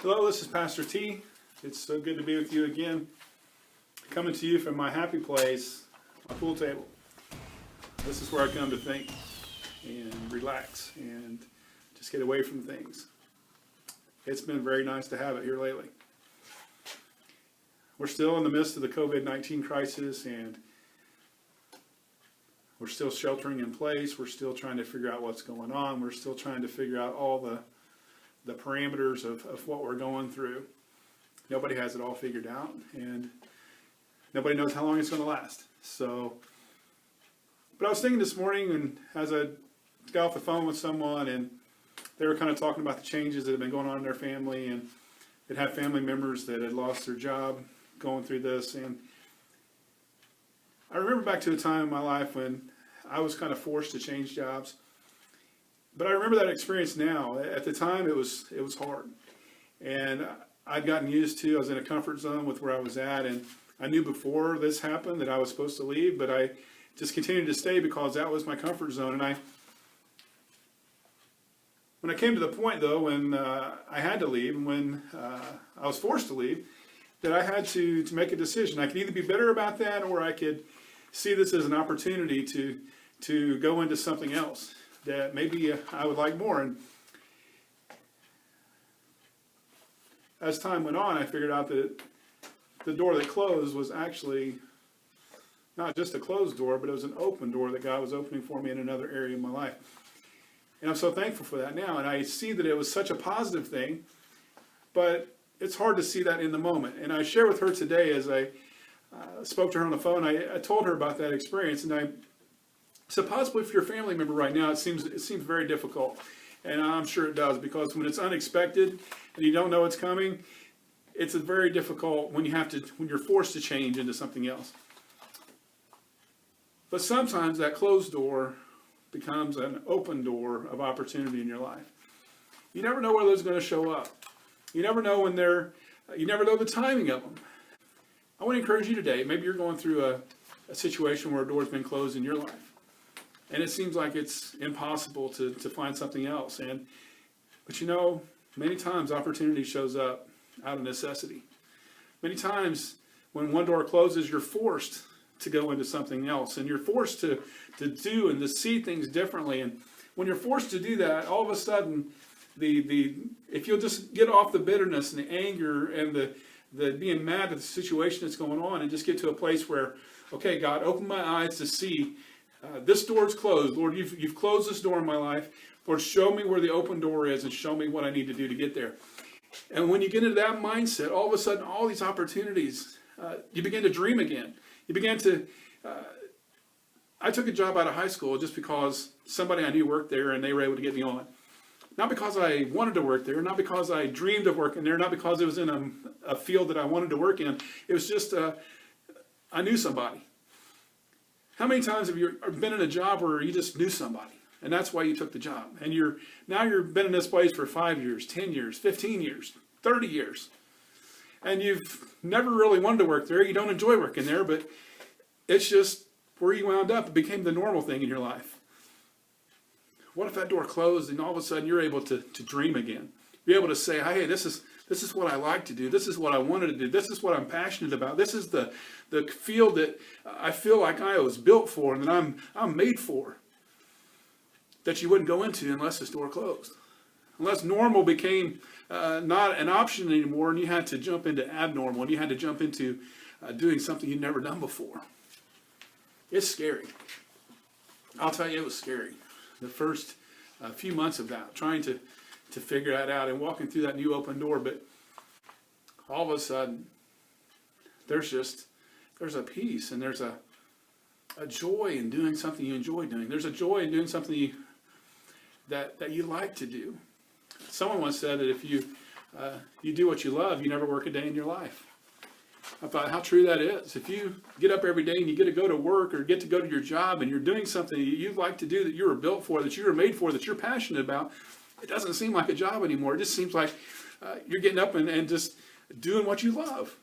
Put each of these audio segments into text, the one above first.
Hello, this is Pastor T. It's so good to be with you again. Coming to you from my happy place, my pool table. This is where I come to think and relax and just get away from things. It's been very nice to have it here lately. We're still in the midst of the COVID-19 crisis, and we're still sheltering in place. We're still trying to figure out what's going on. We're still trying to figure out all the parameters of what we're going through. Nobody has it all figured out, and nobody knows how long it's going to last. But I was thinking this morning, and as I got off the phone with someone, and they were kind of talking about the changes that have been going on in their family, and they'd have family members that had lost their job going through this. And I remember back to a time in my life when I was kind of forced to change jobs. But I remember that experience now. At the time, it was hard. And I'd gotten used to, I was in a comfort zone with where I was at, and I knew before this happened that I was supposed to leave, but I just continued to stay because that was my comfort zone. And when I came to the point, though, when I had to leave, and when I was forced to leave, that I had to make a decision. I could either be bitter about that, or I could see this as an opportunity to go into something else that maybe I would like more. And as time went on, I figured out that the door that closed was actually not just a closed door, but it was an open door that God was opening for me in another area of my life. And I'm so thankful for that now. And I see that it was such a positive thing, but it's hard to see that in the moment. And I shared with her today, as I spoke to her on the phone, I told her about that experience. And I said, possibly for your family member right now, it seems very difficult. And I'm sure it does, because when it's unexpected and you don't know it's coming, it's very difficult when you're forced to change into something else. But sometimes that closed door becomes an open door of opportunity in your life. You never know where those are going to show up. You never know you never know the timing of them. I want to encourage you today. Maybe you're going through a situation where a door's been closed in your life, and it seems like it's impossible to find something else. But many times opportunity shows up out of necessity. Many times when one door closes, you're forced to go into something else, and you're forced to do and to see things differently. And when you're forced to do that, all of a sudden, if you'll just get off the bitterness and the anger and the being mad at the situation that's going on, and just get to a place where, okay, God, open my eyes to see this door's closed. Lord, you've closed this door in my life. Lord, show me where the open door is and show me what I need to do to get there. And when you get into that mindset, all of a sudden, all these opportunities, you begin to dream again. You begin to, I took a job out of high school just because somebody I knew worked there and they were able to get me on. Not because I wanted to work there, not because I dreamed of working there, not because it was in a field that I wanted to work in. It was just, I knew somebody. How many times have you been in a job where you just knew somebody, and that's why you took the job? And you've been in this place for 5 years, 10 years, 15 years, 30 years. And you've never really wanted to work there. You don't enjoy working there, but it's just where you wound up. It became the normal thing in your life. What if that door closed and all of a sudden you're able to dream again? You're able to say, hey, this is what I like to do. This is what I wanted to do. This is what I'm passionate about. This is the field that I feel like I was built for and that I'm made for. That you wouldn't go into unless this door closed. Unless normal became not an option anymore, and you had to jump into abnormal, and you had to jump into doing something you'd never done before. It's scary. I'll tell you, it was scary. The first few months of that, trying to figure that out and walking through that new open door. But all of a sudden, there's a peace, and there's a joy in doing something you enjoy doing. There's a joy in doing something that you like to do. Someone once said that if you do what you love, you never work a day in your life. I thought how true that is. If you get up every day and you get to go to work or get to go to your job and you're doing something you like to do, that you were built for, that you were made for, that you're passionate about, it doesn't seem like a job anymore. It just seems like you're getting up and just doing what you love.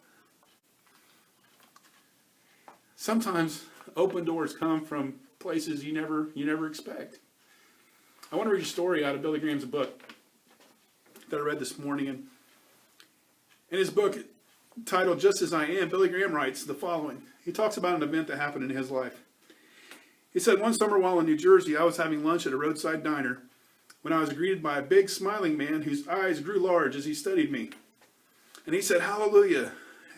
Sometimes open doors come from places you never expect. I want to read a story out of Billy Graham's book that I read this morning, and In his book titled Just As I Am, Billy Graham writes the following. He talks about an event that happened in his life. He said, one summer while in New Jersey, I was having lunch at a roadside diner when I was greeted by a big smiling man whose eyes grew large as he studied me. And he said, hallelujah.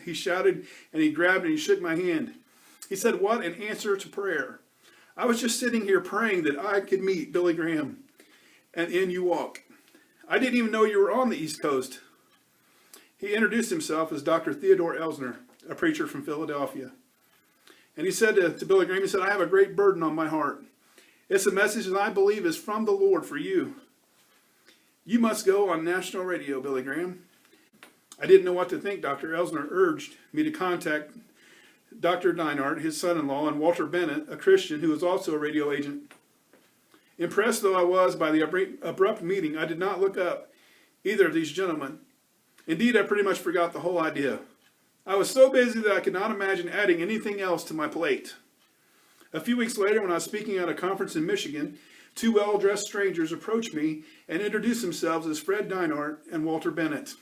He shouted, and he grabbed and he shook my hand. He said, what an answer to prayer. I was just sitting here praying that I could meet Billy Graham. And in you walk. I didn't even know you were on the East Coast. He introduced himself as Dr. Theodore Elsner, a preacher from Philadelphia. And he said to Billy Graham, he said, I have a great burden on my heart. It's a message that I believe is from the Lord for you. You must go on national radio, Billy Graham. I didn't know what to think. Dr. Elsner urged me to contact Dr. Dinart, his son-in-law, and Walter Bennett, a Christian who was also a radio agent. Impressed though I was by the abrupt meeting, I did not look up either of these gentlemen. Indeed, I pretty much forgot the whole idea. I was so busy that I could not imagine adding anything else to my plate. A few weeks later, when I was speaking at a conference in Michigan, two well-dressed strangers approached me and introduced themselves as Fred Dinart and Walter Bennett.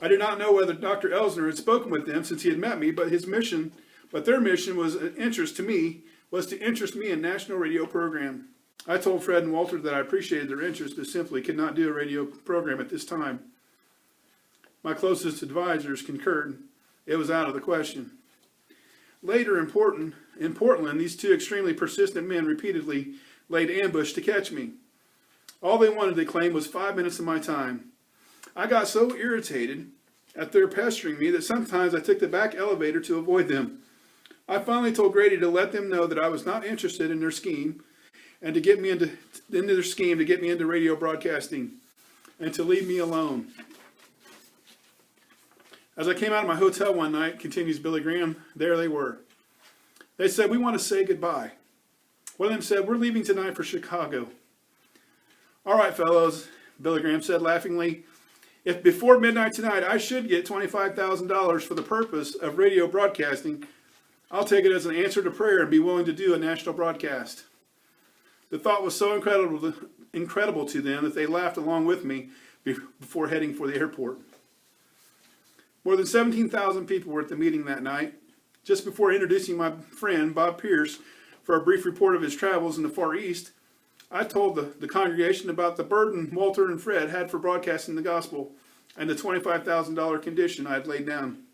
I did not know whether Dr. Elsner had spoken with them since he had met me, but their mission was an interest to me, was to interest me in national radio program. I told Fred and Walter that I appreciated their interest, but simply could not do a radio program at this time. My closest advisors concurred. It was out of the question. Later in Portland, these two extremely persistent men repeatedly laid ambush to catch me. All they wanted, they claimed, was 5 minutes of my time. I got so irritated at their pestering me that sometimes I took the back elevator to avoid them. I finally told Grady to let them know that I was not interested in their scheme and to get me into their scheme to get me into radio broadcasting and to leave me alone. As I came out of my hotel one night, continues Billy Graham, there they were. They said, we want to say goodbye. One of them said, we're leaving tonight for Chicago. All right, fellows, Billy Graham said laughingly, if before midnight tonight I should get $25,000 for the purpose of radio broadcasting, I'll take it as an answer to prayer and be willing to do a national broadcast. The thought was so incredible to them that they laughed along with me before heading for the airport. More than 17,000 people were at the meeting that night. Just before introducing my friend, Bob Pierce, for a brief report of his travels in the Far East, I told the congregation about the burden Walter and Fred had for broadcasting the gospel and the $25,000 condition I had laid down.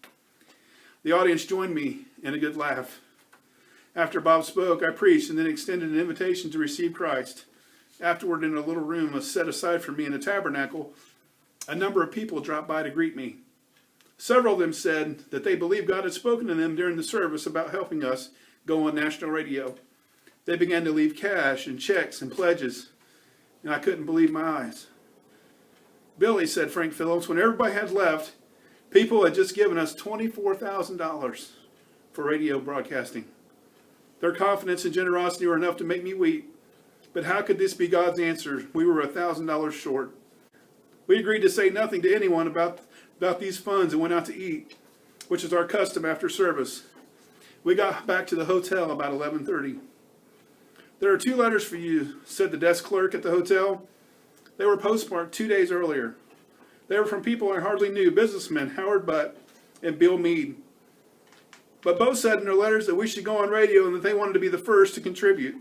The audience joined me in a good laugh. After Bob spoke, I preached and then extended an invitation to receive Christ. Afterward, in a little room set aside for me in the tabernacle, a number of people dropped by to greet me. Several of them said that they believed God had spoken to them during the service about helping us go on national radio. They began to leave cash and checks and pledges, and I couldn't believe my eyes. Billy, said Frank Phillips, when everybody had left, people had just given us $24,000 for radio broadcasting. Their confidence and generosity were enough to make me weep. But how could this be God's answer? We were $1,000 short. We agreed to say nothing to anyone about these funds and went out to eat, which is our custom after service. We got back to the hotel about 11:30. There are 2 letters for you, said the desk clerk at the hotel. They were postmarked 2 days earlier. They were from people I hardly knew, businessmen Howard Butt and Bill Meade. But both said in their letters that we should go on radio and that they wanted to be the first to contribute.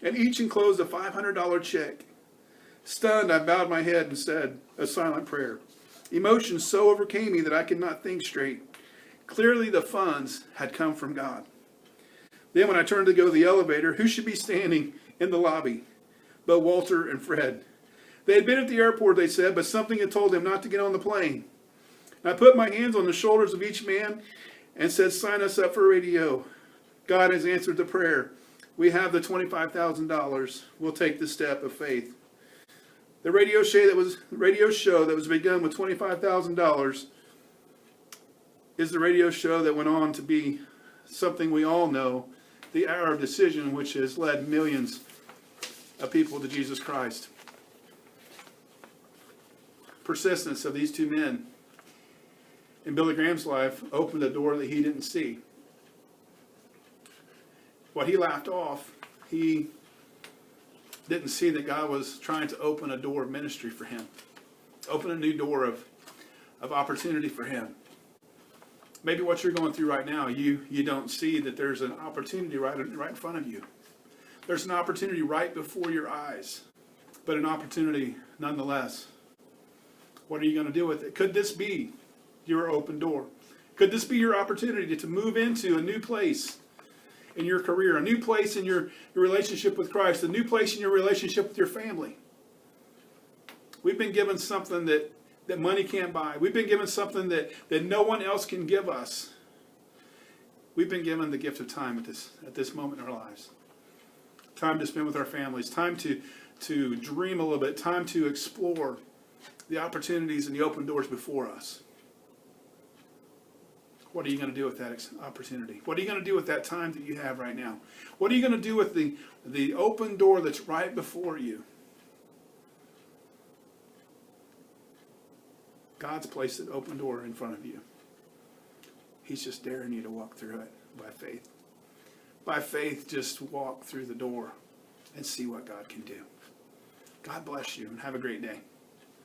And each enclosed a $500 check. Stunned, I bowed my head and said a silent prayer. Emotions so overcame me that I could not think straight. Clearly the funds had come from God. Then when I turned to go to the elevator, who should be standing in the lobby but Walter and Fred? They had been at the airport, they said, but something had told them not to get on the plane. I put my hands on the shoulders of each man and said, sign us up for radio. God has answered the prayer. We have the $25,000. We'll take the step of faith. The radio show that was begun with $25,000 is the radio show that went on to be something we all know, the Hour of Decision, which has led millions of people to Jesus Christ. Persistence of these 2 men in Billy Graham's life opened a door that he didn't see. What he laughed off, he didn't see that God was trying to open a door of ministry for him. Open a new door of of opportunity for Him. Maybe what you're going through right now, you don't see that there's an opportunity right in front of you. There's an opportunity right before your eyes, but an opportunity nonetheless. What are you going to do with it? Could this be your open door? Could this be your opportunity to move into a new place in your career, a new place in your relationship with Christ, a new place in your relationship with your family? We've been given something that money can't buy. We've been given something that no one else can give us. We've been given the gift of time at this moment in our lives. Time to spend with our families, time to dream a little bit, time to explore the opportunities and the open doors before us. What are you going to do with that opportunity? What are you going to do with that time that you have right now? What are you going to do with the open door that's right before you? God's placed an open door in front of you. He's just daring you to walk through it by faith. By faith, just walk through the door and see what God can do. God bless you and have a great day.